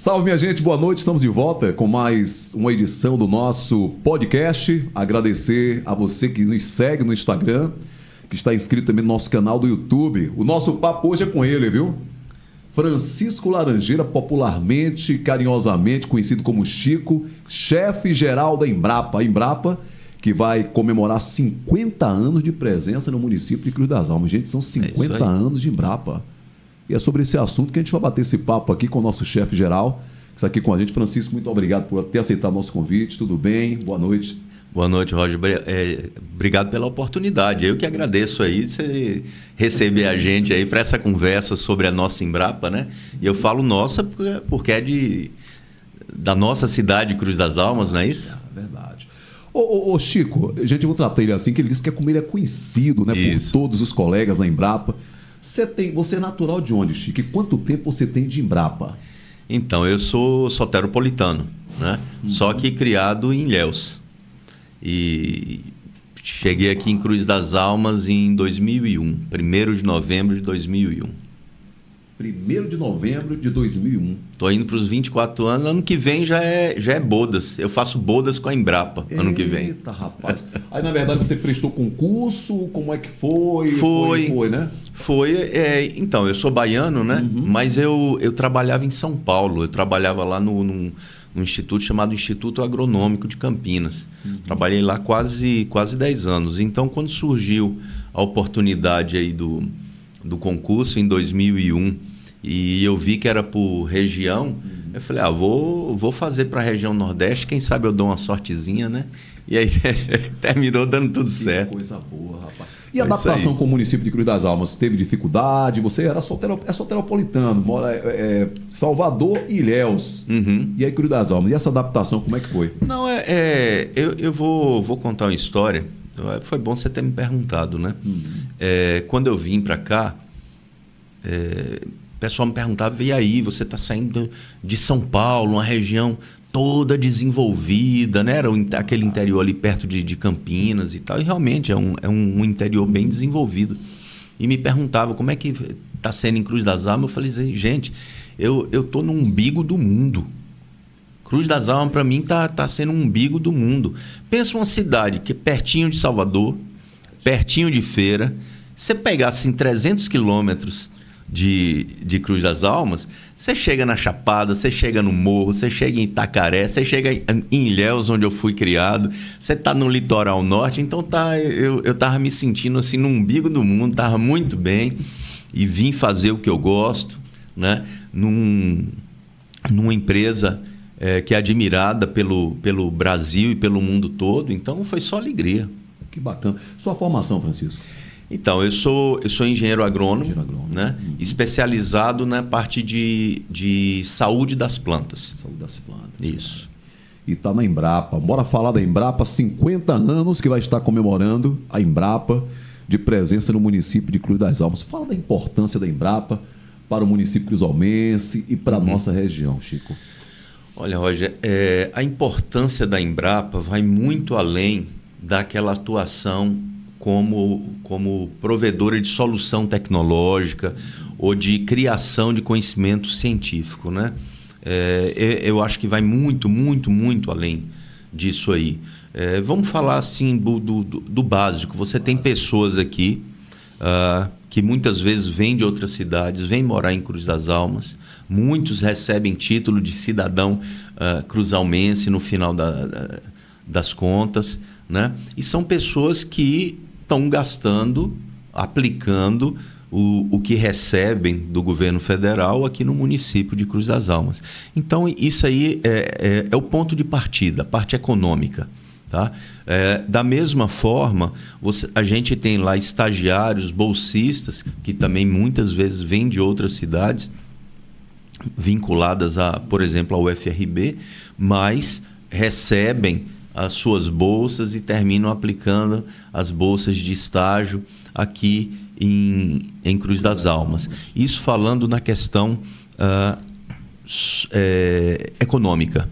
Salve, minha gente, boa noite. Estamos de volta com mais uma edição do nosso podcast. Agradecer a você que nos segue no Instagram, que está inscrito também no nosso canal do YouTube. O nosso papo hoje é com ele, viu? Francisco Laranjeira, popularmente, carinhosamente conhecido como Chico, chefe-geral da Embrapa. A Embrapa, que vai comemorar 50 anos de presença no município de Cruz das Almas. Gente, são 50 anos de Embrapa. E é sobre esse assunto que a gente vai bater esse papo aqui com o nosso chefe-geral, que está aqui com a gente. Francisco, muito obrigado por ter aceitado o nosso convite. Tudo bem? Boa noite. Boa noite, Roger. Obrigado pela oportunidade. Eu que agradeço aí você receber a gente aí para essa conversa sobre a nossa Embrapa, né? E eu falo nossa porque é da nossa cidade, Cruz das Almas, não é isso? É verdade. Ô Chico, a gente vai tratar ele assim, que ele disse que como ele é conhecido, né, por todos os colegas da Embrapa. Você é natural de onde, Chico? E quanto tempo você tem de Embrapa? Então, eu sou soteropolitano, né? Só que criado em Ilhéus. E cheguei aqui em Cruz das Almas em 2001, 1º de novembro de 2001. 1º de novembro de 2001. Estou indo para os 24 anos, ano que vem já é bodas. Eu faço bodas com a Embrapa ano que vem. Eita, rapaz. Aí, na verdade, você prestou concurso? Como é que foi? Foi, né? Então, eu sou baiano, né? Mas eu trabalhava em São Paulo. Eu trabalhava lá num instituto chamado Instituto Agronômico de Campinas. Trabalhei lá quase 10 anos. Então, quando surgiu a oportunidade aí do concurso em 2001 e eu vi que era por região, eu falei, vou fazer para a região Nordeste, quem sabe eu dou uma sortezinha, né? E aí terminou dando tudo certo. Coisa boa, rapaz. E a adaptação com o município de Cruz das Almas? Teve dificuldade? Você era soteropolitano, mora Salvador e Ilhéus. E aí Cruz das Almas. E essa adaptação, como é que foi? Não, eu vou contar uma história. Foi bom você ter me perguntado, né? Quando eu vim para cá, o pessoal me perguntava, e aí, você está saindo de São Paulo, uma região toda desenvolvida, né? Era aquele interior ali perto de Campinas e tal, e realmente é um interior bem desenvolvido. E me perguntava, como é que está sendo em Cruz das Almas? Eu falei, gente, eu estou no umbigo do mundo. Cruz das Almas, para mim, tá sendo um umbigo do mundo. Pensa uma cidade que é pertinho de Salvador, pertinho de Feira. Se você pegar assim, 300 quilômetros de Cruz das Almas, você chega na Chapada, você chega no Morro, você chega em Itacaré, você chega em Ilhéus, onde eu fui criado, você está no litoral norte. Então eu estava me sentindo assim no umbigo do mundo, estava muito bem e vim fazer o que eu gosto, né? Numa empresa que é admirada pelo Brasil e pelo mundo todo. Então foi só alegria. Que bacana. Sua formação, Francisco? Então, eu sou engenheiro agrônomo, né? Especializado na parte de saúde das plantas. Saúde das plantas. Isso. E está na Embrapa. Bora falar da Embrapa, 50 anos que vai estar comemorando a Embrapa de presença no município de Cruz das Almas. Fala da importância da Embrapa para o município cruzalmense e para a nossa região, Chico. Olha, Roger, a importância da Embrapa vai muito além daquela atuação como provedora de solução tecnológica ou de criação de conhecimento científico, né? Eu acho que vai muito, muito, muito além disso aí. Vamos falar assim do básico. Você tem pessoas aqui que muitas vezes vêm de outras cidades, vêm morar em Cruz das Almas. Muitos recebem título de cidadão cruzalmense no final das contas, né? E são pessoas que estão gastando, aplicando o que recebem do governo federal aqui no município de Cruz das Almas. Então, isso aí é o ponto de partida, a parte econômica. Tá? Da mesma forma, a gente tem lá estagiários, bolsistas, que também muitas vezes vêm de outras cidades, vinculadas, por exemplo, ao UFRB, mas recebem as suas bolsas e terminam aplicando as bolsas de estágio aqui em Cruz das Almas. Isso falando na questão econômica.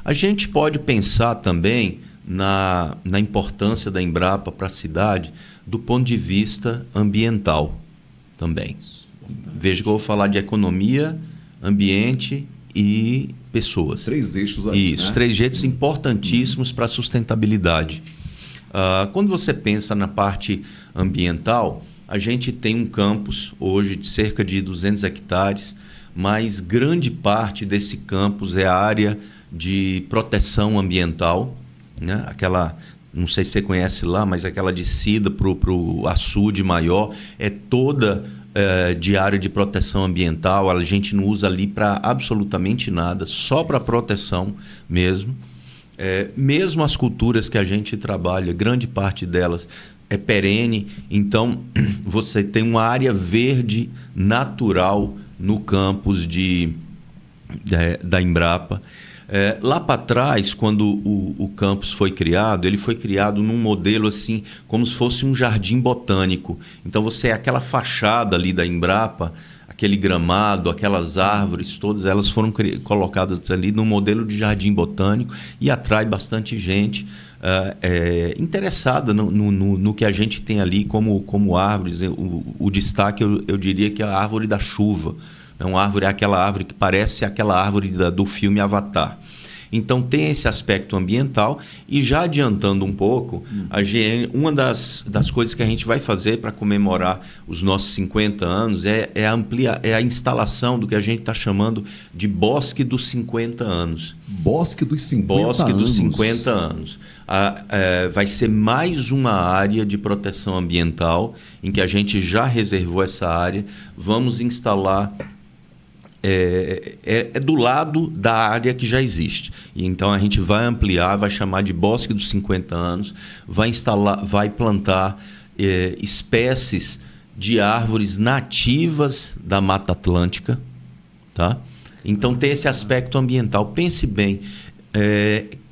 A gente pode pensar também na importância da Embrapa para a cidade do ponto de vista ambiental também. Veja que eu vou falar de economia, ambiente e pessoas. 3 eixos aí, Isso, né? 3 eixos importantíssimos para a sustentabilidade. Quando você pensa na parte ambiental, a gente tem um campus hoje de cerca de 200 hectares, mas grande parte desse campus é a área de proteção ambiental, né? Aquela, não sei se você conhece lá, mas aquela descida para o açude maior é toda de área de proteção ambiental. A gente não usa ali para absolutamente nada, só para proteção mesmo. Mesmo as culturas que a gente trabalha, grande parte delas é perene, então você tem uma área verde natural no campus da Embrapa. Lá para trás, quando o campus foi criado, ele foi criado num modelo assim, como se fosse um jardim botânico. Então aquela fachada ali da Embrapa, aquele gramado, aquelas árvores, todas elas foram colocadas ali num modelo de jardim botânico e atrai bastante gente interessada no que a gente tem ali como árvores. O destaque, eu diria que é a árvore da chuva. É aquela árvore que parece aquela árvore do filme Avatar. Então tem esse aspecto ambiental. E já adiantando um pouco, uma das coisas que a gente vai fazer para comemorar os nossos 50 anos é a instalação do que a gente está chamando de Bosque dos 50 anos. Bosque dos 50 anos. Bosque dos 50 anos. Vai ser mais uma área de proteção ambiental em que a gente já reservou essa área. Vamos instalar... do lado da área que já existe. E então a gente vai ampliar, vai chamar de Bosque dos 50 anos, vai plantar espécies de árvores nativas da Mata Atlântica, tá? Então tem esse aspecto ambiental. Pense bem,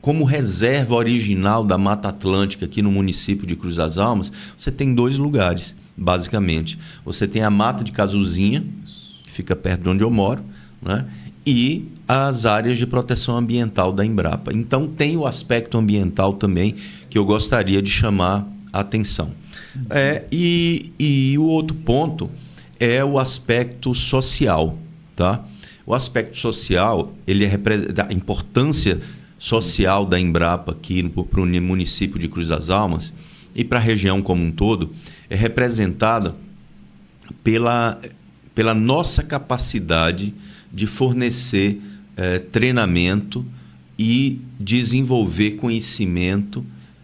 como reserva original da Mata Atlântica aqui no município de Cruz das Almas, você tem 2 lugares, basicamente. Você tem a Mata de Cazuzinha, fica perto de onde eu moro, né? E as áreas de proteção ambiental da Embrapa. Então tem o aspecto ambiental também que eu gostaria de chamar a atenção. E o outro ponto é o aspecto social, tá? O aspecto social, ele representa a importância social da Embrapa aqui para o município de Cruz das Almas e para a região como um todo, é representada pela nossa capacidade de fornecer treinamento e desenvolver conhecimento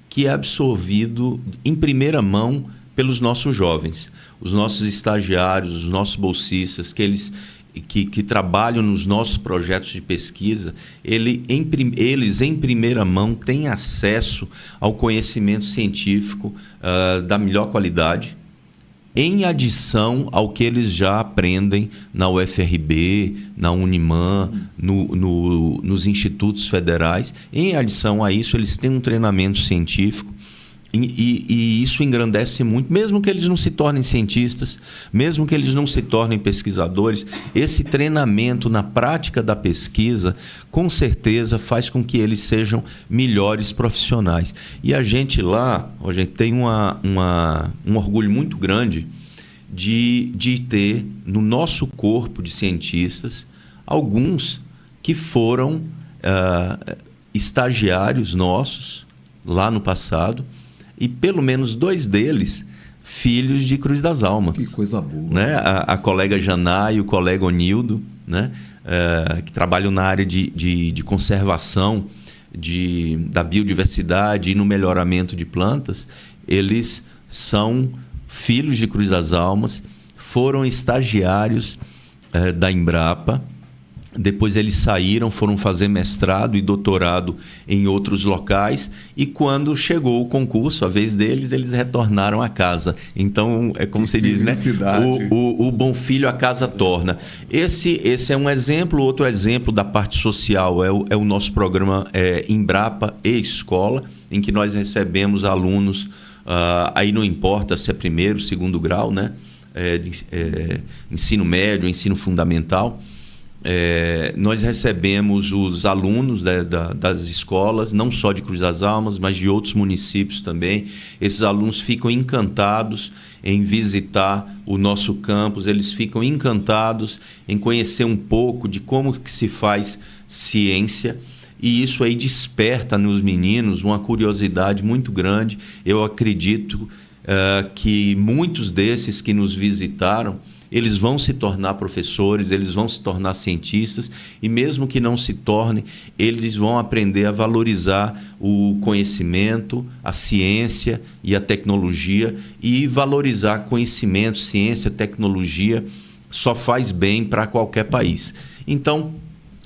que é absorvido em primeira mão pelos nossos jovens. Os nossos estagiários, os nossos bolsistas, que trabalham nos nossos projetos de pesquisa, eles em primeira mão têm acesso ao conhecimento científico da melhor qualidade, em adição ao que eles já aprendem na UFRB, na Uniman, nos institutos federais. Em adição a isso, eles têm um treinamento científico e isso engrandece muito, mesmo que eles não se tornem cientistas, mesmo que eles não se tornem pesquisadores, esse treinamento na prática da pesquisa, com certeza, faz com que eles sejam melhores profissionais. E a gente lá, a gente tem um orgulho muito grande de ter no nosso corpo de cientistas alguns que foram estagiários nossos lá no passado, e pelo menos 2 deles filhos de Cruz das Almas. Que coisa boa. Né? A colega Janá e o colega Onildo, né? Que trabalham na área de conservação da biodiversidade e no melhoramento de plantas. Eles são filhos de Cruz das Almas, foram estagiários da Embrapa. Depois eles saíram, foram fazer mestrado e doutorado em outros locais, e quando chegou o concurso, a vez deles, eles retornaram à casa. Então, é como se diz, né? O bom filho a casa torna. Esse é um exemplo. Outro exemplo da parte social é o nosso programa Embrapa e Escola, em que nós recebemos alunos, aí não importa se é 1º, 2º grau, né? Ensino médio, ensino fundamental. Nós recebemos os alunos das escolas, não só de Cruz das Almas, mas de outros municípios também. Esses alunos ficam encantados em visitar o nosso campus, eles ficam encantados em conhecer um pouco de como que se faz ciência, e isso aí desperta nos meninos uma curiosidade muito grande. Eu acredito que muitos desses que nos visitaram, eles vão se tornar professores, eles vão se tornar cientistas, e mesmo que não se tornem, eles vão aprender a valorizar o conhecimento, a ciência e a tecnologia, e valorizar conhecimento, ciência, tecnologia só faz bem para qualquer país. Então,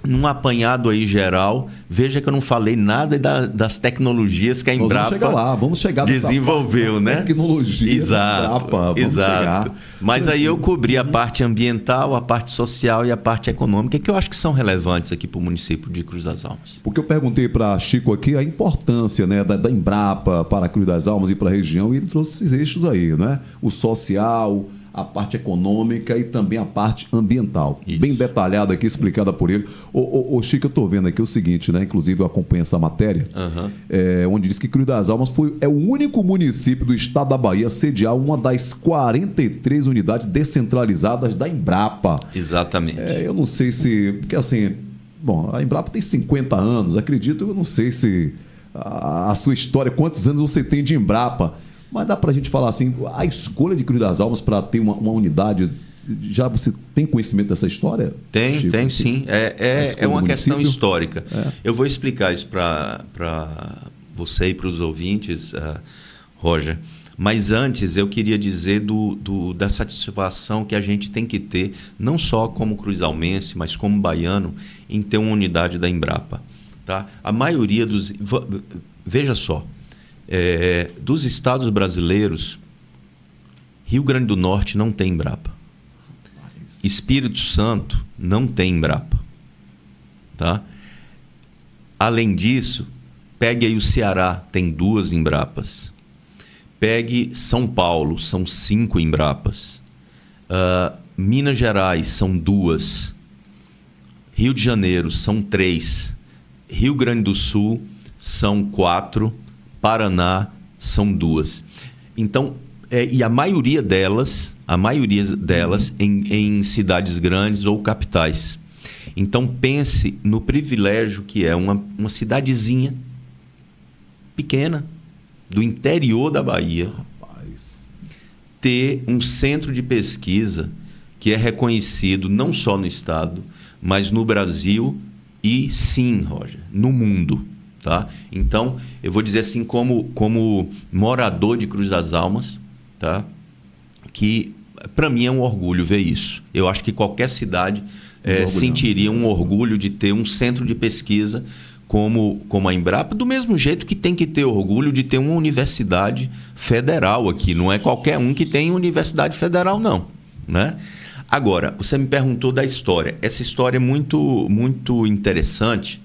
num apanhado aí geral, veja que eu não falei nada das tecnologias que a Embrapa vamos chegar desenvolveu, né? Tecnologia, exato, exato. Mas aí eu cobri a parte ambiental, a parte social e a parte econômica, que eu acho que são relevantes aqui para o município de Cruz das Almas. Porque eu perguntei para Chico aqui a importância, né, da Embrapa para Cruz das Almas e para a região, e ele trouxe esses eixos aí, né? O social, a parte econômica e também a parte ambiental. Isso. Bem detalhada aqui, explicada por ele. Ô Chico, eu estou vendo aqui o seguinte, né? Inclusive eu acompanho essa matéria, onde diz que Cruz das Almas é o único município do estado da Bahia a sediar uma das 43 unidades descentralizadas da Embrapa. Exatamente. Eu não sei se... Porque assim, bom, a Embrapa tem 50 anos, acredito, eu não sei se a sua história, quantos anos você tem de Embrapa. Mas dá para a gente falar assim, a escolha de Cruz das Almas para ter uma unidade, já você tem conhecimento dessa história? Tem, Chico? Tem sim. É uma questão histórica. Eu vou explicar isso para você e para os ouvintes, Roger. Mas antes eu queria dizer da satisfação que a gente tem que ter, não só como cruzalmense, mas como baiano, em ter uma unidade da Embrapa. Tá? A maioria dos... Veja só. Dos estados brasileiros, Rio Grande do Norte não tem Embrapa. Espírito Santo não tem Embrapa. Tá? Além disso, pegue aí o Ceará, tem 2 Embrapas. Pegue São Paulo, são 5 Embrapas. Minas Gerais, são 2. Rio de Janeiro, são 3. Rio Grande do Sul, são 4. Paraná, são 2. Então, e a maioria delas em cidades grandes ou capitais. Então, pense no privilégio que é uma cidadezinha pequena, do interior da Bahia, ter um centro de pesquisa que é reconhecido não só no estado, mas no Brasil e, sim, Roger, no mundo. Tá? Então, eu vou dizer assim, como morador de Cruz das Almas, tá? Que para mim é um orgulho ver isso. Eu acho que qualquer cidade sentiria um orgulho de ter um centro de pesquisa como a Embrapa, do mesmo jeito que tem que ter orgulho de ter uma universidade federal aqui. Não é qualquer um que tem universidade federal, não. Né? Agora, você me perguntou da história. Essa história é muito, muito interessante,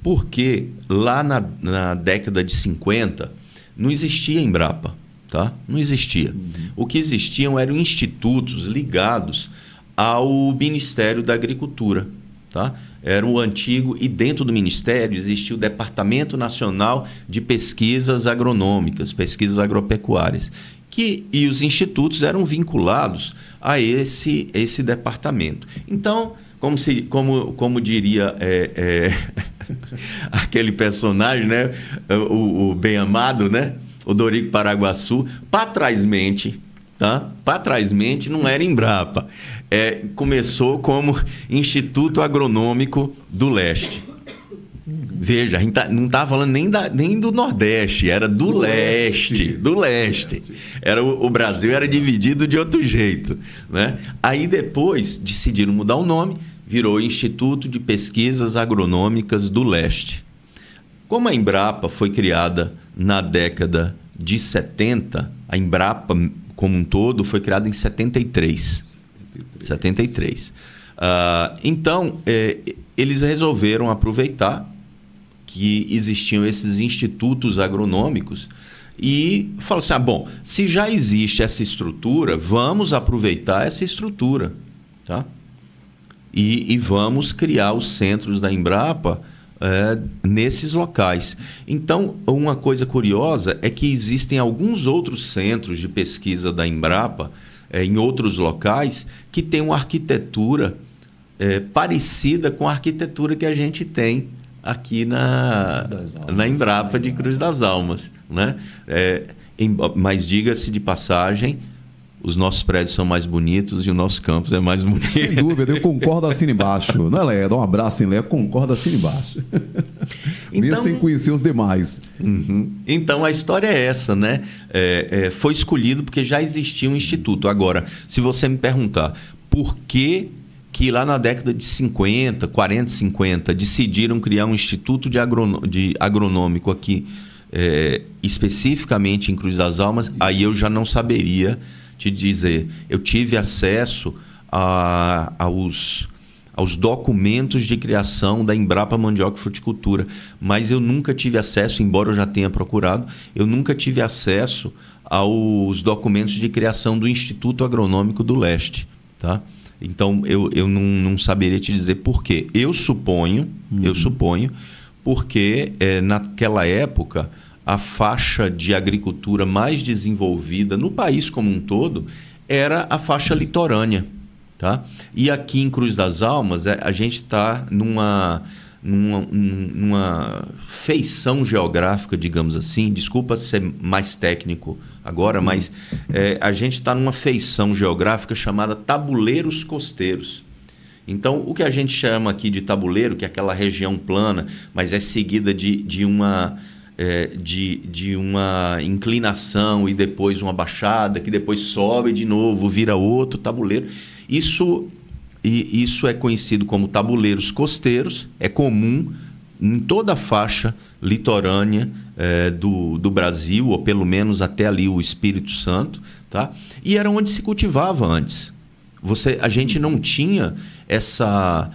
porque lá na década de 50 não existia Embrapa, tá? Não existia. O que existiam eram institutos ligados ao Ministério da Agricultura, tá? Era o antigo, e dentro do Ministério existia o Departamento Nacional de Pesquisas Agronômicas, Pesquisas Agropecuárias, e os institutos eram vinculados a esse departamento. Então, como diria aquele personagem, né? O bem amado, né? O Dorico Paraguaçu, patrasmente, tá? Patrasmente não era Embrapa. Começou como Instituto Agronômico do Leste. Veja, a gente não estava falando nem do Nordeste, era do Leste. Do Leste. O Brasil era dividido de outro jeito. Né? Aí depois decidiram mudar o nome, virou Instituto de Pesquisas Agronômicas do Leste. Como a Embrapa foi criada na década de 70, a Embrapa como um todo foi criada em 73. Então, eles resolveram aproveitar que existiam esses institutos agronômicos e falaram assim, bom, se já existe essa estrutura, vamos aproveitar essa estrutura, tá? E vamos criar os centros da Embrapa nesses locais. Então, uma coisa curiosa é que existem alguns outros centros de pesquisa da Embrapa, em outros locais, que têm uma arquitetura parecida com a arquitetura que a gente tem aqui na Embrapa de Cruz das Almas, né? Mas diga-se de passagem, os nossos prédios são mais bonitos e o nosso campus é mais bonito. Sem dúvida, eu concordo assim embaixo. Não é, Léa? Dá um abraço em Léa, concordo assim embaixo. Então, mesmo sem conhecer os demais. Então, a história é essa, né? Foi escolhido porque já existia um instituto. Agora, se você me perguntar por que lá na década de 50, 40, 50, decidiram criar um instituto de agronômico aqui, especificamente em Cruz das Almas, aí eu já não saberia te dizer. Eu tive acesso aos documentos de criação da Embrapa Mandioca e Fruticultura, mas eu nunca tive acesso, embora eu já tenha procurado, eu nunca tive acesso aos documentos de criação do Instituto Agronômico do Leste, tá? Então, eu não saberia te dizer por quê. Eu suponho, porque naquela época a faixa de agricultura mais desenvolvida no país como um todo era a faixa litorânea, tá? E aqui em Cruz das Almas a gente está numa feição geográfica, digamos assim. Desculpa ser mais técnico agora, mas a gente está numa feição geográfica chamada tabuleiros costeiros. Então, o que a gente chama aqui de tabuleiro, que é aquela região plana, mas é seguida de uma inclinação e depois uma baixada, que depois sobe de novo, vira outro tabuleiro. Isso é conhecido como tabuleiros costeiros, é comum em toda a faixa litorânea do Brasil, ou pelo menos até ali o Espírito Santo, tá? E era onde se cultivava antes. A gente não tinha essa...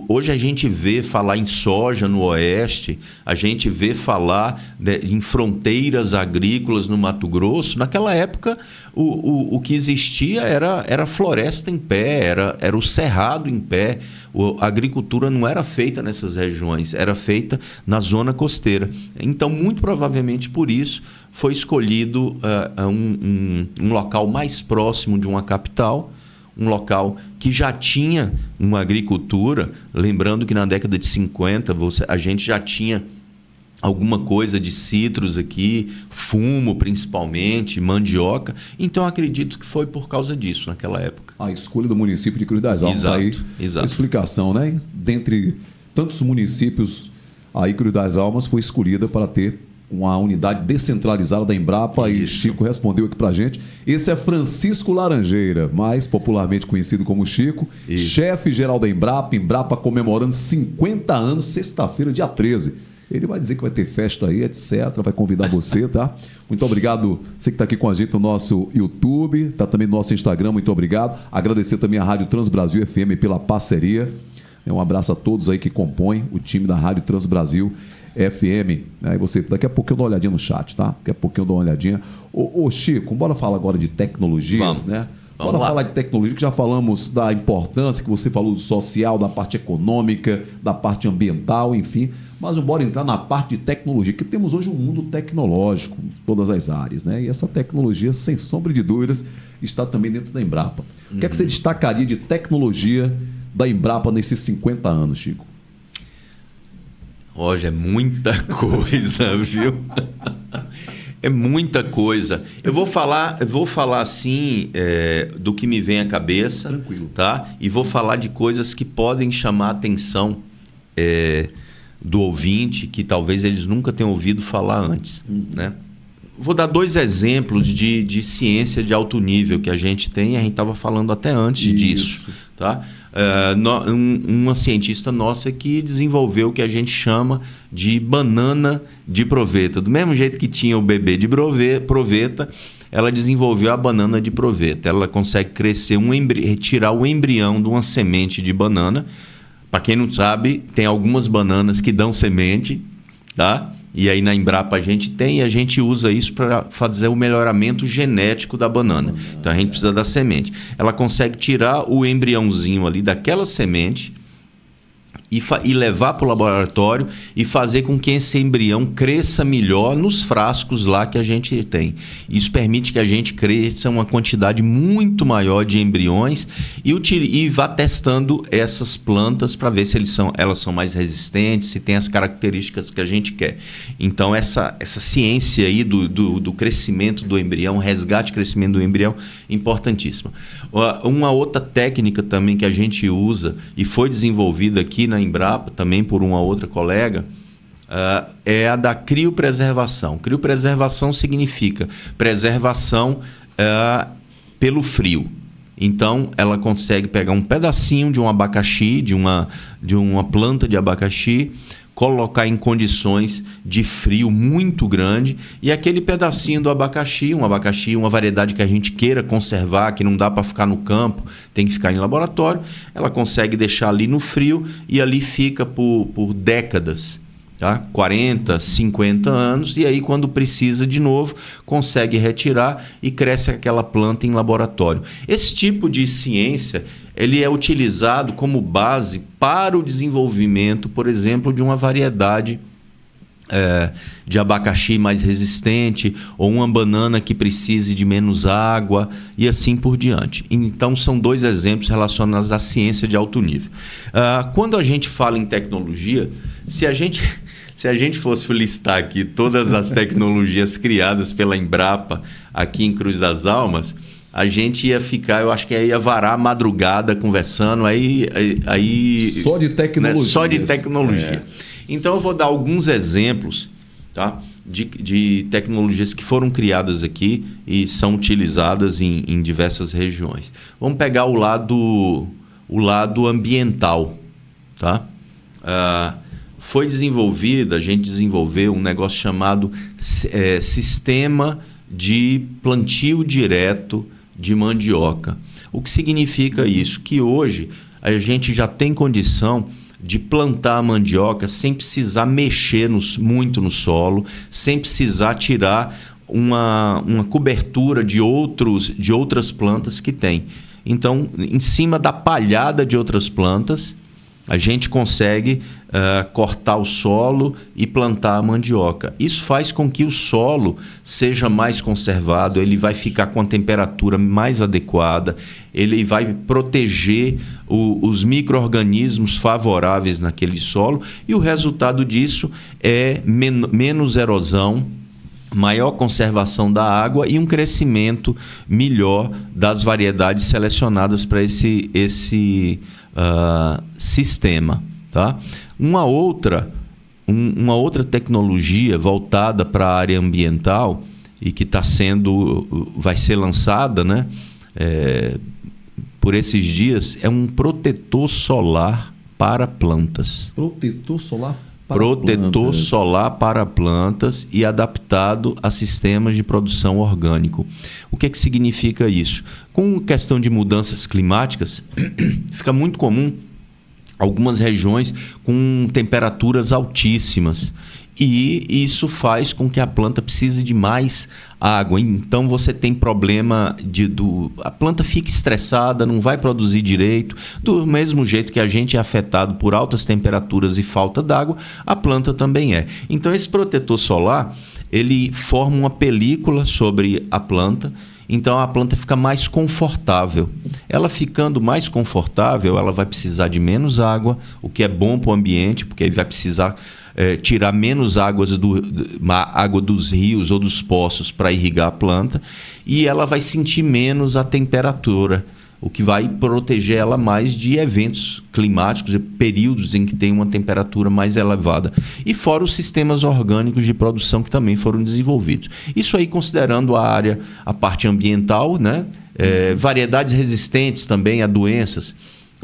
Hoje a gente vê falar em soja no oeste, a gente vê falar em fronteiras agrícolas no Mato Grosso. Naquela época, o que existia era floresta em pé, era o cerrado em pé. A agricultura não era feita nessas regiões, era feita na zona costeira. Então, muito provavelmente por isso, foi escolhido um local mais próximo de uma capital, um local que já tinha uma agricultura. Lembrando que na década de 50 a gente já tinha alguma coisa de citros aqui, fumo principalmente, mandioca. Então acredito que foi por causa disso naquela época. A escolha do município de Cruz das Almas. Exato, aí, exato. A explicação, né? Dentre tantos municípios, aí Cruz das Almas foi escolhida para ter uma unidade descentralizada da Embrapa. Isso. E Chico respondeu aqui pra gente. Esse é Francisco Laranjeira, mais popularmente conhecido como Chico, chefe geral da Embrapa comemorando 50 anos, sexta-feira, dia 13. Ele vai dizer que vai ter festa aí, etc. Vai convidar você, tá? Muito obrigado, você que está aqui com a gente no nosso YouTube, tá também no nosso Instagram, muito obrigado. Agradecer também à Rádio Transbrasil FM pela parceria. Um abraço a todos aí que compõem o time da Rádio Transbrasil FM. Aí você, daqui a pouco eu dou uma olhadinha no chat, tá? Daqui a pouco eu dou uma olhadinha. Ô Chico, bora falar agora de tecnologias, Vamos. né? Vamos Bora lá. falar de tecnologia, que já falamos da importância, que você falou do social, da parte econômica, da parte ambiental, enfim. Mas bora entrar na parte de tecnologia, que temos hoje um mundo tecnológico em todas as áreas, né? E essa tecnologia, sem sombra de dúvidas, está também dentro da Embrapa. O que é que você destacaria de tecnologia da Embrapa nesses 50 anos, Chico? Hoje é muita coisa, viu? É muita coisa. Eu vou falar assim do que me vem à cabeça. Tranquilo. Tá? E vou falar de coisas que podem chamar a atenção do ouvinte, que talvez eles nunca tenham ouvido falar antes. Né? Vou dar 2 exemplos de ciência de alto nível que a gente tem. A gente estava falando até antes disso. Tá? Uma cientista nossa que desenvolveu o que a gente chama de banana de proveta. Do mesmo jeito que tinha o bebê de proveta, ela desenvolveu a banana de proveta. Ela consegue crescer tirar o embrião de uma semente de banana. Para quem não sabe, tem algumas bananas que dão semente, tá? E aí na Embrapa a gente usa isso para fazer o melhoramento genético da banana. Então a gente precisa da semente. Ela consegue tirar o embriãozinho ali daquela semente e levar para o laboratório e fazer com que esse embrião cresça melhor nos frascos lá que a gente tem. Isso permite que a gente cresça uma quantidade muito maior de embriões e vá testando essas plantas para ver se elas são mais resistentes, se tem as características que a gente quer. Então, essa ciência aí do crescimento do embrião, resgate e crescimento do embrião, importantíssima. Uma outra técnica também que a gente usa e foi desenvolvida aqui na Embrapa, também por uma outra colega, é a da criopreservação. Criopreservação significa preservação pelo frio. Então, ela consegue pegar um pedacinho de um abacaxi, de uma planta de abacaxi, colocar em condições de frio muito grande e aquele pedacinho do abacaxi, uma variedade que a gente queira conservar, que não dá para ficar no campo, tem que ficar em laboratório, ela consegue deixar ali no frio e ali fica por décadas, tá? 40, 50 anos, e aí quando precisa de novo, consegue retirar e cresce aquela planta em laboratório. Esse tipo de ciência, ele é utilizado como base para o desenvolvimento, por exemplo, de uma variedade de abacaxi mais resistente, ou uma banana que precise de menos água, e assim por diante. Então, são 2 exemplos relacionados à ciência de alto nível. Quando a gente fala em tecnologia, se a gente fosse listar aqui todas as tecnologias criadas pela Embrapa aqui em Cruz das Almas, a gente ia ficar, eu acho que ia varar a madrugada conversando, aí só de tecnologia. Né? Só de tecnologia. Então, eu vou dar alguns exemplos, tá? de tecnologias que foram criadas aqui e são utilizadas em diversas regiões. Vamos pegar o lado ambiental, tá? A gente desenvolveu um negócio chamado Sistema de Plantio Direto de Mandioca. O que significa isso? Que hoje a gente já tem condição de plantar a mandioca sem precisar mexer muito no solo, sem precisar tirar uma cobertura de outras plantas que tem. Então, em cima da palhada de outras plantas, a gente consegue cortar o solo e plantar a mandioca. Isso faz com que o solo seja mais conservado, ele vai ficar com a temperatura mais adequada, ele vai proteger os micro-organismos favoráveis naquele solo, e o resultado disso é menos erosão, maior conservação da água e um crescimento melhor das variedades selecionadas para esse sistema, tá? Uma outra tecnologia voltada para a área ambiental e que vai ser lançada, né, por esses dias, é um protetor solar para plantas. Protetor solar solar para plantas e adaptado a sistemas de produção orgânico. O que significa isso? Com questão de mudanças climáticas, fica muito comum algumas regiões com temperaturas altíssimas. E isso faz com que a planta precise de mais água. Então você tem problema a planta fica estressada, não vai produzir direito. Do mesmo jeito que a gente é afetado por altas temperaturas e falta d'água, a planta também é. Então esse protetor solar, ele forma uma película sobre a planta. Então a planta fica mais confortável. Ela ficando mais confortável, ela vai precisar de menos água, o que é bom para o ambiente, porque aí vai precisar tirar menos água dos rios ou dos poços para irrigar a planta, e ela vai sentir menos a temperatura, o que vai proteger ela mais de eventos climáticos, períodos em que tem uma temperatura mais elevada. E fora os sistemas orgânicos de produção que também foram desenvolvidos. Isso aí considerando a parte ambiental, né? Variedades resistentes também a doenças,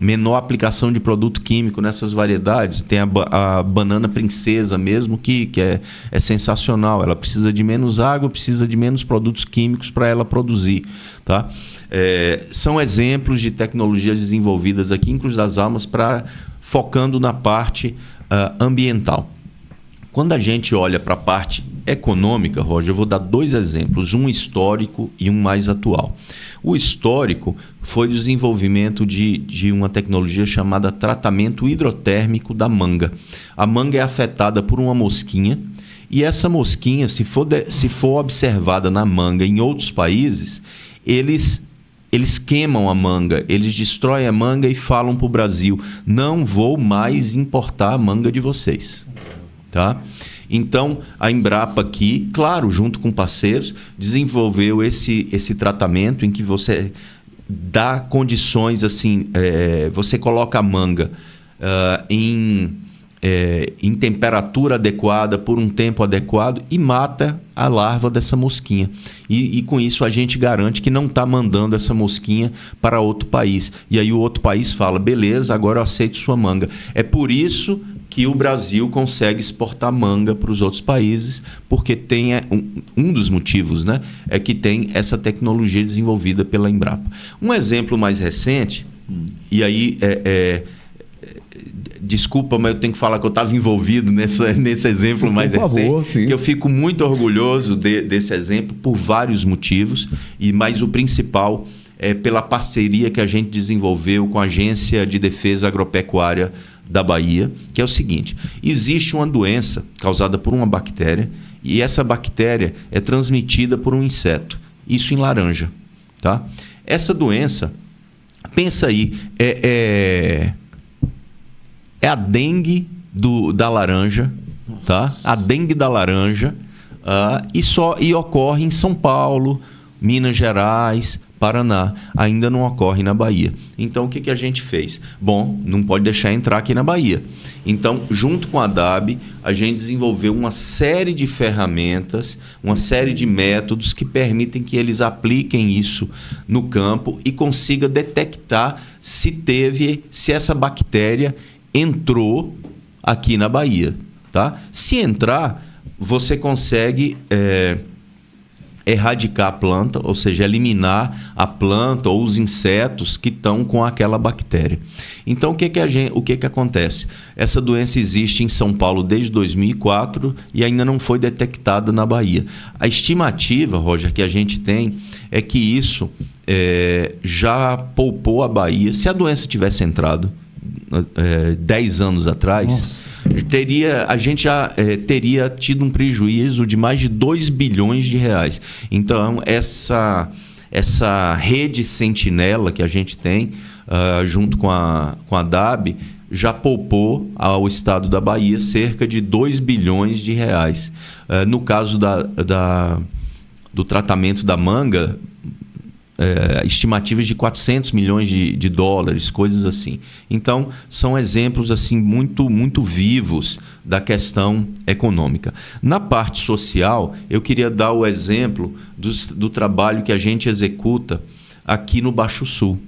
menor aplicação de produto químico nessas variedades. Tem a banana princesa mesmo, que é sensacional. Ela precisa de menos água, precisa de menos produtos químicos para ela produzir, tá? São exemplos de tecnologias desenvolvidas aqui em Cruz das Almas focando na parte ambiental. Quando a gente olha para a parte econômica, Roger, eu vou dar 2 exemplos, um histórico e um mais atual. O histórico foi o desenvolvimento de uma tecnologia chamada tratamento hidrotérmico da manga. A manga é afetada por uma mosquinha, e essa mosquinha, se for observada na manga em outros países, eles queimam a manga, eles destroem a manga e falam para o Brasil: não vou mais importar a manga de vocês. Tá? Então, a Embrapa aqui, claro, junto com parceiros, desenvolveu esse tratamento em que você dá condições assim, você coloca a manga em temperatura adequada, por um tempo adequado, e mata a larva dessa mosquinha. E com isso a gente garante que não está mandando essa mosquinha para outro país. E aí o outro país fala: beleza, agora eu aceito sua manga. É por isso que o Brasil consegue exportar manga para os outros países, porque tem um dos motivos, né, é que tem essa tecnologia desenvolvida pela Embrapa. Um exemplo mais recente, e aí desculpa, mas eu tenho que falar que eu estava envolvido nesse exemplo, sim, mais recente. Por favor, sim. Que eu fico muito orgulhoso desse exemplo por vários motivos, mas o principal é pela parceria que a gente desenvolveu com a Agência de Defesa Agropecuária da Bahia, que é o seguinte: existe uma doença causada por uma bactéria, e essa bactéria é transmitida por um inseto, isso em laranja. Tá? Essa doença, pensa aí, é a dengue da laranja, tá? A dengue da laranja, e ocorre em São Paulo, Minas Gerais, Paraná. Ainda não ocorre na Bahia. Então, o que a gente fez? Bom, não pode deixar entrar aqui na Bahia. Então, junto com a DAB, a gente desenvolveu uma série de ferramentas, uma série de métodos que permitem que eles apliquem isso no campo e consiga detectar se essa bactéria entrou aqui na Bahia, tá? Se entrar, você consegue erradicar a planta, ou seja, eliminar a planta ou os insetos que estão com aquela bactéria. Então, o que acontece? Essa doença existe em São Paulo desde 2004 e ainda não foi detectada na Bahia. A estimativa, Roger, que a gente tem é que isso já poupou a Bahia. Se a doença tivesse entrado 10 anos atrás, a gente já teria tido um prejuízo de mais de 2 bilhões de reais. Então, essa rede sentinela que a gente tem, junto com a DAB, já poupou ao estado da Bahia cerca de 2 bilhões de reais. No caso do tratamento da manga, estimativas de 400 milhões de dólares, coisas assim. Então, são exemplos assim muito, muito vivos da questão econômica. Na parte social, eu queria dar o exemplo do trabalho que a gente executa aqui no Baixo Sul,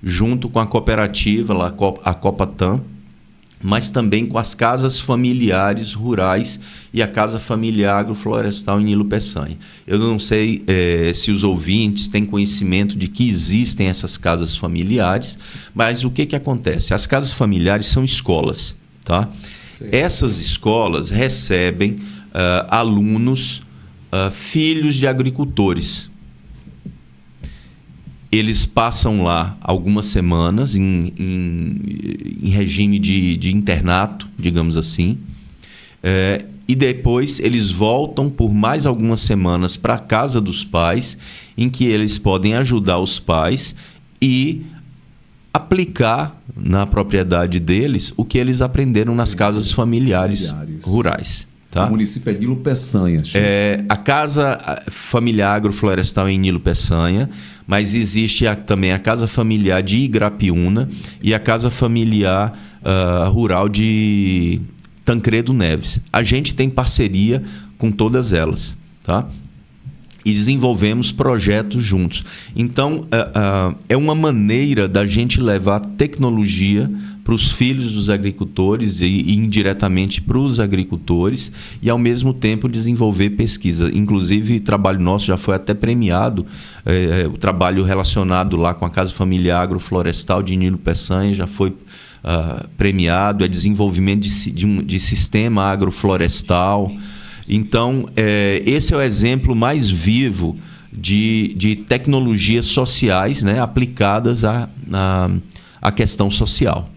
junto com a cooperativa, a Copatam, mas também com as casas familiares rurais e a Casa Familiar Agroflorestal em Nilo Peçanha. Eu não sei se os ouvintes têm conhecimento de que existem essas casas familiares, mas o que acontece? As casas familiares são escolas, tá? Essas escolas recebem alunos, filhos de agricultores. Eles passam lá algumas semanas em regime de internato, digamos assim, e depois eles voltam por mais algumas semanas para a casa dos pais, em que eles podem ajudar os pais e aplicar na propriedade deles o que eles aprenderam nas casas familiares rurais. Tá? O município é Nilo Peçanha. A Casa Familiar Agroflorestal em Nilo Peçanha, mas existe também a Casa Familiar de Igrapiúna e a Casa Familiar Rural de Tancredo Neves. A gente tem parceria com todas elas, tá? E desenvolvemos projetos juntos. Então, é uma maneira da gente levar tecnologia para os filhos dos agricultores e indiretamente para os agricultores e, ao mesmo tempo, desenvolver pesquisa. Inclusive, trabalho nosso já foi até premiado, o trabalho relacionado lá com a Casa Familiar Agroflorestal de Nilo Peçanha já foi premiado, desenvolvimento de sistema agroflorestal. Então, esse é o exemplo mais vivo de tecnologias sociais, né, aplicadas à questão social.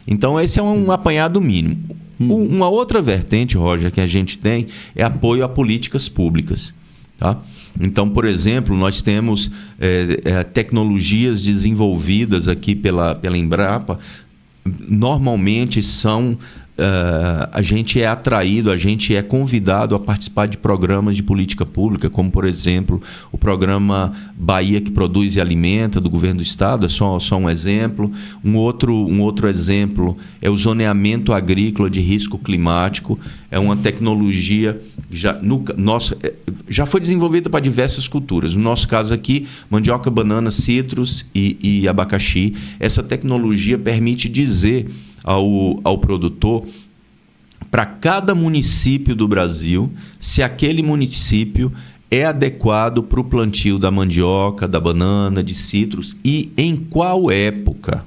Então, esse é um apanhado mínimo. Uma outra vertente, Roger, que a gente tem é apoio a políticas públicas. Tá? Então, por exemplo, nós temos tecnologias desenvolvidas aqui pela Embrapa. Normalmente a gente é atraído, a gente é convidado a participar de programas de política pública, como, por exemplo, o programa Bahia que Produz e Alimenta, do governo do estado, é só um exemplo. Um outro exemplo é o zoneamento agrícola de risco climático. É uma tecnologia que já foi desenvolvida para diversas culturas. No nosso caso aqui, mandioca, banana, citros e abacaxi. Essa tecnologia permite dizer ao produtor, para cada município do Brasil, se aquele município é adequado para o plantio da mandioca, da banana, de citros e em qual época.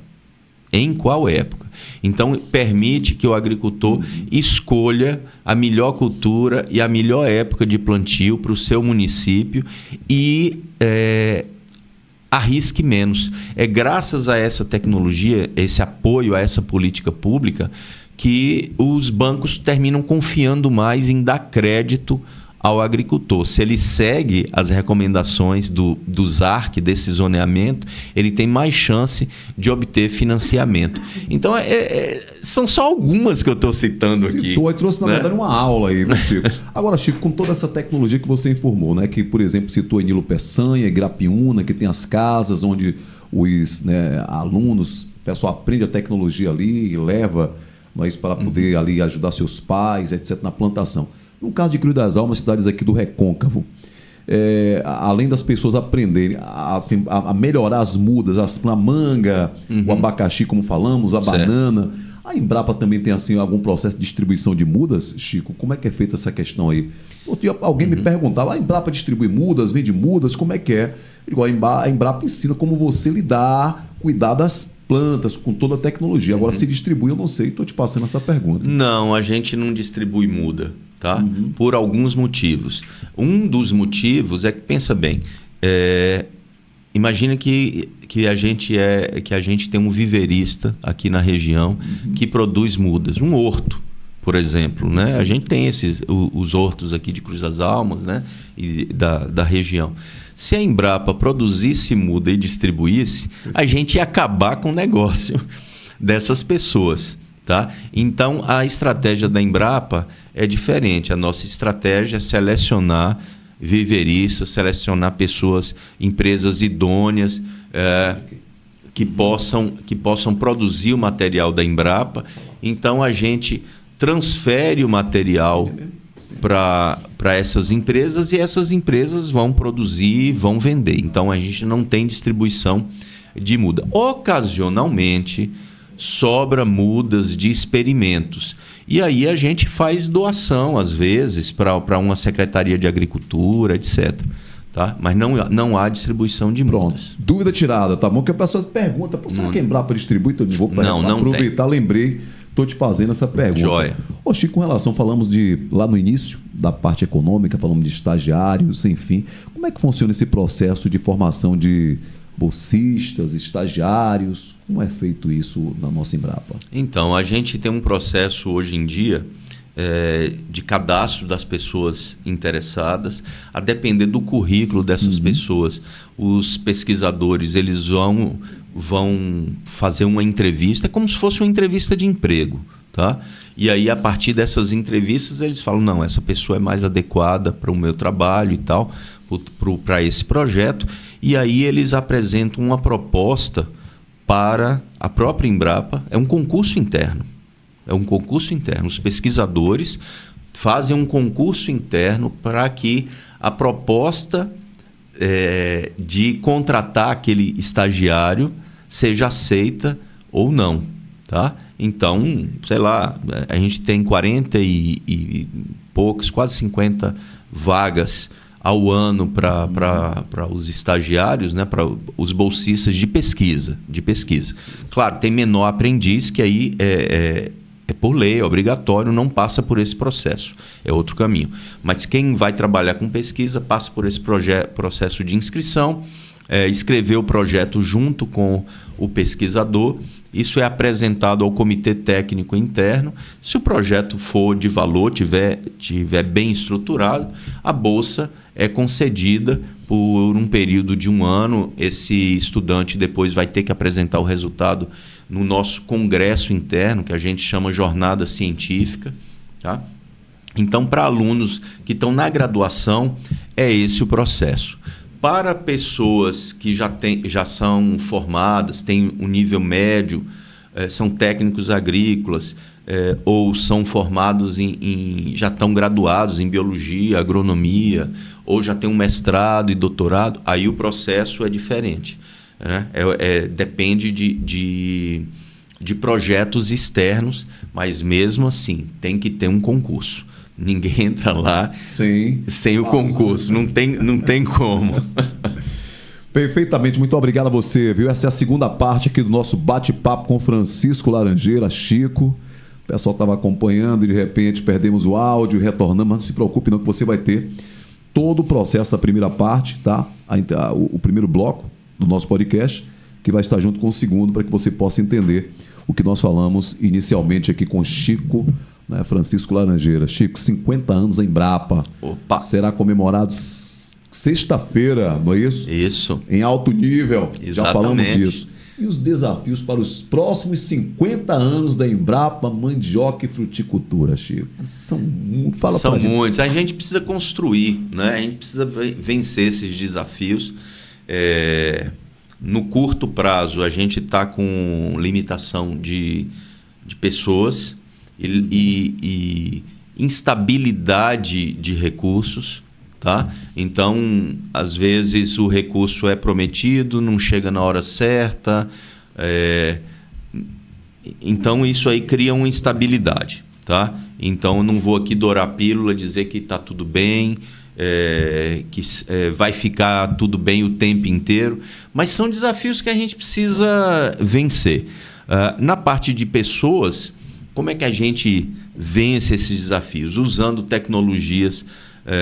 Então, permite que o agricultor escolha a melhor cultura e a melhor época de plantio para o seu município e arrisque menos. É graças a essa tecnologia, esse apoio a essa política pública, que os bancos terminam confiando mais em dar crédito ao agricultor. Se ele segue as recomendações do ZARC, desse zoneamento, ele tem mais chance de obter financiamento. Então, são só algumas que eu estou citando aqui. Citou e trouxe, na verdade, uma aula aí, Chico. Agora, Chico, com toda essa tecnologia que você informou, né, que, por exemplo, citou Nilo Peçanha, Grapiúna, que tem as casas onde os alunos, o pessoal aprende a tecnologia ali e leva isso para poder ali ajudar seus pais, etc., na plantação. No caso de Cruz das Almas, cidades aqui do Recôncavo, além das pessoas aprenderem a melhorar as mudas, a manga, o abacaxi, como falamos, a banana, a Embrapa também tem assim algum processo de distribuição de mudas, Chico? Como é que é feita essa questão aí? Alguém me perguntava, a Embrapa distribui mudas, vende mudas, como é que é? Igual a Embrapa ensina como você lidar, cuidar das plantas, com toda a tecnologia. Agora, se distribui, eu não sei, estou te passando essa pergunta. Não, a gente não distribui muda. Tá? Por alguns motivos. Um dos motivos é que, pensa bem, imagina que a gente tem um viverista aqui na região que produz mudas, um horto, por exemplo, né? A gente tem os hortos aqui de Cruz das Almas, né? E da região. Se a Embrapa produzisse muda e distribuísse, a gente ia acabar com o negócio dessas pessoas. Tá? Então, a estratégia da Embrapa é diferente. A nossa estratégia é selecionar viveristas, selecionar pessoas, empresas idôneas que possam produzir o material da Embrapa. Então, a gente transfere o material para essas empresas e essas empresas vão produzir, vão vender. Então, a gente não tem distribuição de muda. Ocasionalmente, sobra mudas de experimentos. E aí a gente faz doação, às vezes, para uma secretaria de agricultura, etc. Tá? Mas não há distribuição de mudas. Pronto. Dúvida tirada, tá bom? Que a pessoa pergunta, será que a Embrapa distribui? Então, vou aproveitar, lembrei, estou te fazendo essa pergunta. Joia. Ô, Chico, com relação, falamos lá no início da parte econômica, falamos de estagiários, enfim. Como é que funciona esse processo de formação de bolsistas, estagiários? Como é feito isso na nossa Embrapa? Então, a gente tem um processo hoje em dia de cadastro das pessoas interessadas, a depender do currículo dessas pessoas. Os pesquisadores, eles vão fazer uma entrevista, é como se fosse uma entrevista de emprego. Tá? E aí, a partir dessas entrevistas, eles falam, não, essa pessoa é mais adequada para o meu trabalho e tal, para esse projeto. E aí eles apresentam uma proposta para a própria Embrapa. É um concurso interno. Os pesquisadores fazem um concurso interno para que a proposta de contratar aquele estagiário seja aceita ou não. Tá? Então, sei lá, a gente tem 40 e poucos, quase 50 vagas ao ano para os estagiários, né, para os bolsistas de pesquisa. Claro, tem menor aprendiz, que aí é por lei, é obrigatório, não passa por esse processo. É outro caminho. Mas quem vai trabalhar com pesquisa passa por esse processo de inscrição, escrever o projeto junto com o pesquisador. Isso é apresentado ao comitê técnico interno. Se o projeto for de valor, tiver bem estruturado, a bolsa é concedida por um período de 1 ano. Esse estudante depois vai ter que apresentar o resultado no nosso congresso interno, que a gente chama Jornada Científica. Tá? Então, para alunos que estão na graduação, é esse o processo. Para pessoas que já são formadas, têm um nível médio, são técnicos agrícolas, ou são formados já estão graduados em biologia, agronomia, ou já têm um mestrado e doutorado, aí o processo é diferente. Né? Depende de projetos externos, mas mesmo assim tem que ter um concurso. Ninguém entra lá sem o concurso. Não tem como. Perfeitamente. Muito obrigado a você, viu? Essa é a segunda parte aqui do nosso bate-papo com Francisco Laranjeira, Chico. O pessoal estava acompanhando e de repente perdemos o áudio, retornamos. Mas não se preocupe não, que você vai ter todo o processo da primeira parte, tá? O primeiro bloco do nosso podcast, que vai estar junto com o segundo, para que você possa entender o que nós falamos inicialmente aqui com Chico, né, Francisco Laranjeira. Chico, 50 anos da Embrapa. Opa. Será comemorado sexta-feira, não é isso? Isso. Em alto nível. Exatamente. Já falamos disso. E os desafios para os próximos 50 anos da Embrapa Mandioca e Fruticultura, Chico? São muitos. A gente precisa construir, né? A gente precisa vencer esses desafios. No curto prazo, a gente está com limitação de pessoas e instabilidade de recursos, tá? Então, às vezes o recurso é prometido, não chega na hora certa, então isso aí cria uma instabilidade, tá? Então, eu não vou aqui dourar a pílula, dizer que está tudo bem, que vai ficar tudo bem o tempo inteiro, mas são desafios que a gente precisa vencer. Na parte de pessoas, como é que a gente vence esses desafios? Usando tecnologias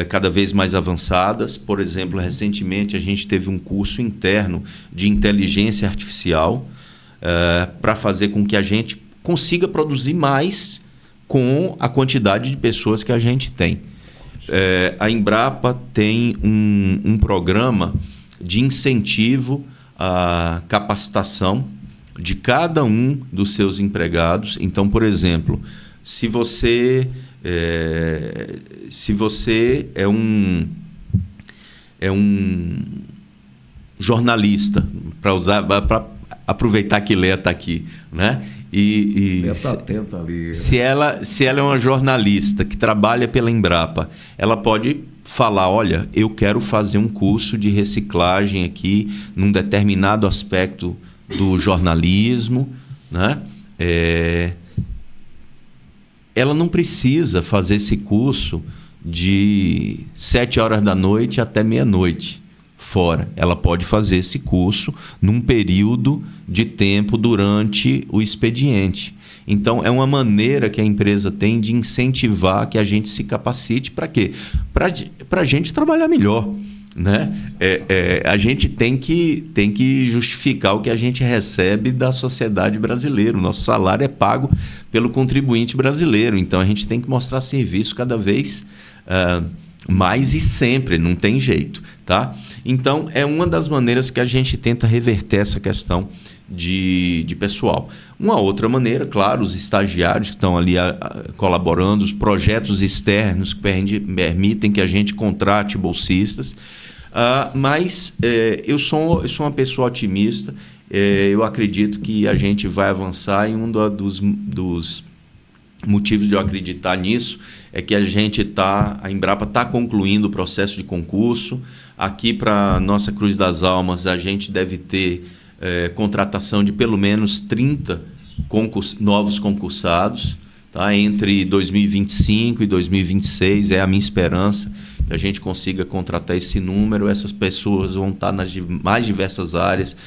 cada vez mais avançadas. Por exemplo, recentemente a gente teve um curso interno de inteligência artificial para fazer com que a gente consiga produzir mais com a quantidade de pessoas que a gente tem. A Embrapa tem um programa de incentivo à capacitação de cada um dos seus empregados. Então, por exemplo, se você é um jornalista, para aproveitar que Léa está aqui, né? Léa está atenta ali. Se ela é uma jornalista que trabalha pela Embrapa, ela pode falar: olha, eu quero fazer um curso de reciclagem aqui num determinado aspecto do jornalismo, né? Ela não precisa fazer esse curso de 7 horas da noite até meia-noite fora. Ela pode fazer esse curso num período de tempo durante o expediente. Então, é uma maneira que a empresa tem de incentivar que a gente se capacite. Para quê? Para a gente trabalhar melhor. Né? A gente tem que justificar o que a gente recebe da sociedade brasileira. O nosso salário é pago pelo contribuinte brasileiro. Então, a gente tem que mostrar serviço cada vez mais e sempre, não tem jeito. Tá? Então, é uma das maneiras que a gente tenta reverter essa questão de pessoal. Uma outra maneira, claro, os estagiários que estão ali colaborando, os projetos externos que permitem que a gente contrate bolsistas. Mas eu sou uma pessoa otimista. Eu acredito que a gente vai avançar, e um dos motivos de eu acreditar nisso é que a Embrapa está concluindo o processo de concurso. Aqui para a nossa Cruz das Almas, a gente deve ter contratação de pelo menos 30 novos concursados, tá? Entre 2025 e 2026, é a minha esperança que a gente consiga contratar esse número. Essas pessoas vão estar nas mais diversas áreas: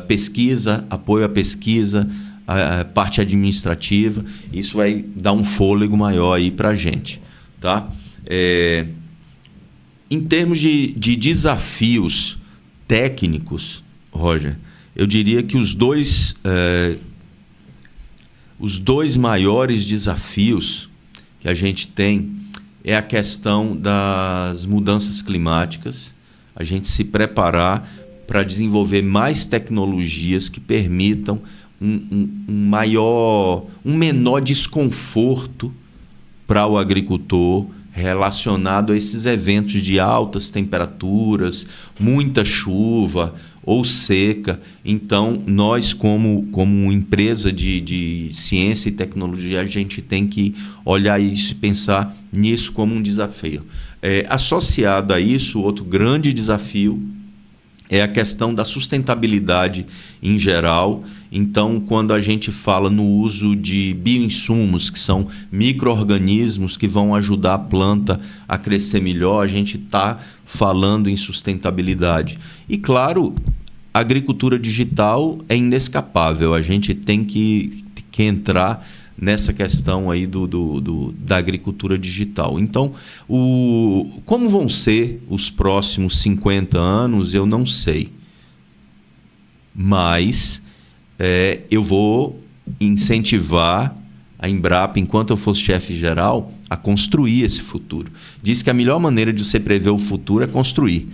pesquisa, apoio à pesquisa, a parte administrativa. Isso vai dar um fôlego maior aí para a gente. Tá? Em termos de desafios técnicos, Roger, eu diria que os dois maiores desafios que a gente tem é a questão das mudanças climáticas, a gente se preparar para desenvolver mais tecnologias que permitam um menor desconforto para o agricultor relacionado a esses eventos de altas temperaturas, muita chuva ou seca. Então, nós, como empresa de ciência e tecnologia, a gente tem que olhar isso e pensar nisso como um desafio. Associado a isso, outro grande desafio é a questão da sustentabilidade em geral. Então, quando a gente fala no uso de bioinsumos, que são micro-organismos que vão ajudar a planta a crescer melhor, a gente está falando em sustentabilidade. E, claro, a agricultura digital é inescapável. A gente tem que entrar nessa questão aí da agricultura digital. Então, como vão ser os próximos 50 anos, eu não sei. Mas eu vou incentivar a Embrapa, enquanto eu fosse chefe geral, a construir esse futuro. Diz que a melhor maneira de você prever o futuro é construir.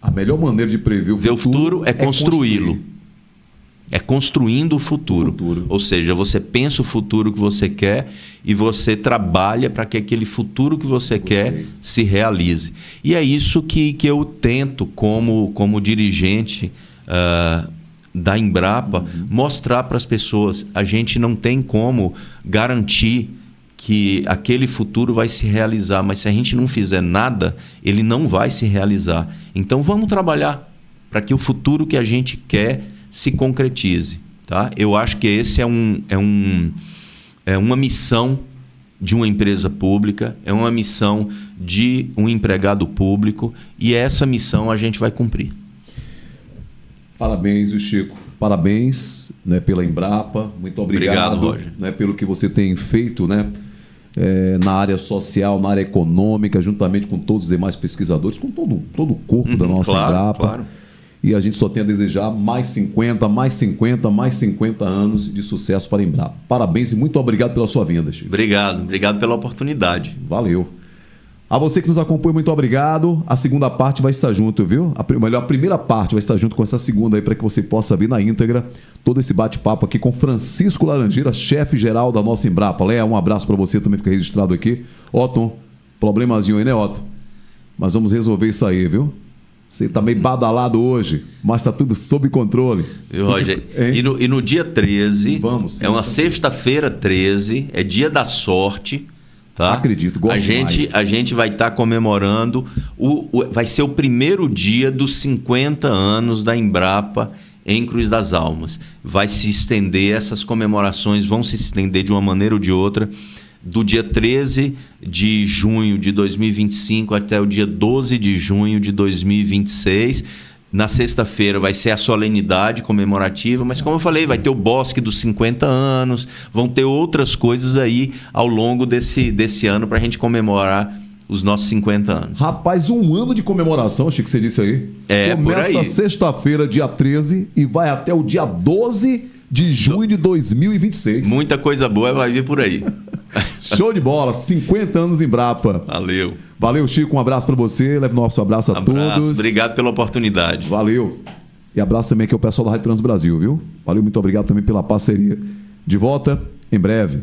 A melhor maneira de prever o futuro é construí-lo. É construindo o futuro. Ou seja, você pensa o futuro que você quer e você trabalha para que aquele futuro que você quer se realize. E é isso que eu tento, como dirigente da Embrapa, mostrar para as pessoas. A gente não tem como garantir que aquele futuro vai se realizar, mas se a gente não fizer nada, ele não vai se realizar. Então vamos trabalhar para que o futuro que a gente quer se concretize. Tá? Eu acho que esse é uma missão de uma empresa pública, é uma missão de um empregado público, e essa missão a gente vai cumprir. Parabéns, Chico. Parabéns, né, pela Embrapa. Muito obrigado, Roger. Né, pelo que você tem feito, né, na área social, na área econômica, juntamente com todos os demais pesquisadores, com todo o corpo da nossa Embrapa. Claro. E a gente só tem a desejar mais 50 anos de sucesso para a Embrapa. Parabéns e muito obrigado pela sua vinda, Chico. Obrigado pela oportunidade. Valeu. A você que nos acompanha, muito obrigado. A segunda parte vai estar junto, viu? A primeira parte vai estar junto com essa segunda aí, para que você possa ver na íntegra todo esse bate-papo aqui com Francisco Laranjeira, chefe-geral da nossa Embrapa. Léa, um abraço para você, também fica registrado aqui. Otton, problemazinho aí, né, Otton? Mas vamos resolver isso aí, viu? Você está meio badalado hoje, mas está tudo sob controle. Roger, e no dia 13, é uma sexta-feira 13, é dia da sorte. Tá? Acredito, gosto demais. A gente vai estar comemorando, vai ser o primeiro dia dos 50 anos da Embrapa em Cruz das Almas. Vai se estender, essas comemorações vão se estender de uma maneira ou de outra, do dia 13 de junho de 2025 até o dia 12 de junho de 2026. Na sexta-feira vai ser a solenidade comemorativa, mas como eu falei, vai ter o Bosque dos 50 anos, vão ter outras coisas aí ao longo desse ano para a gente comemorar os nossos 50 anos. Rapaz, um ano de comemoração, Chico, você disse aí. Começa sexta-feira, dia 13, e vai até o dia 12 de junho de 2026. Muita coisa boa vai vir por aí. Show de bola, 50 anos Embrapa. Valeu, Chico, um abraço para você, leve nosso abraço a todos. Obrigado pela oportunidade. Valeu. E abraço também aqui ao pessoal da Rádio Trans Brasil, viu? Valeu, muito obrigado também pela parceria. De volta em breve.